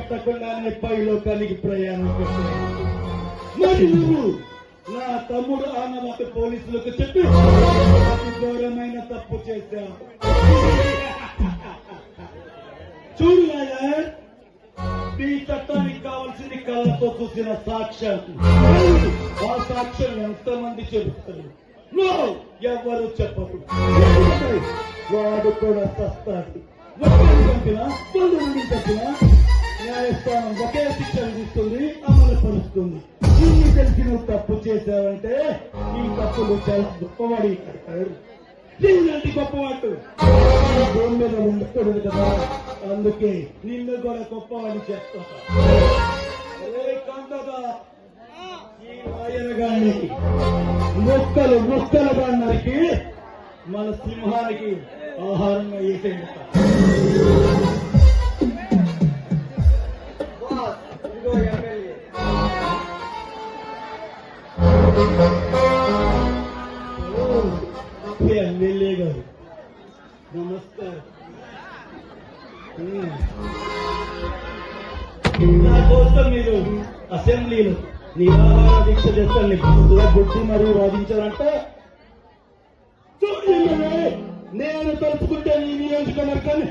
కట్టకుండానే పై లోకానికి ప్రయాణం పెట్టాను. మరి నువ్వు నా తమ్ముడు ఆనమాట పోలీసులకు చెప్పి అతి ఘోరమైన తప్పు చేశావు. చూడు నాయర్, ఈ చట్టానికి కావాల్సింది కళ్ళతో చూసిన సాక్ష్యం. ఆ సాక్ష్యం ఎంతమంది చెబుతారు? ఎవరు చెప్పరు. వాడు కూడా చస్తాడు. చంపినా చంపినా న్యాయస్థానం ఒకే శిక్ష విధిస్తుంది, అమలు పరుస్తుంది. ఇన్ని తెలిసి నువ్వు తప్పు చేశావంటే ఈ తప్పులు చాలా గొప్పవాడి కడతాడు. నీలాంటి గొప్పవాడు భూమి మీద ఉండకూడదు కదా, అందుకే నిన్ను కూడా గొప్పవాడిని చేస్తా. ఈ వాయనగాన్ని ముక్కలుగా నరికి మన సింహానికి ఆహారంగా వేసేట. ఎమ్మెల్యే గారు నమస్కారం. నా కోసం మీరు అసెంబ్లీలో నిరాహార దీక్ష చేస్తాను బుద్ధి మరియు వాదించారంటే నేను తలుచుకుంటే ఈ నియోజకవర్గాన్ని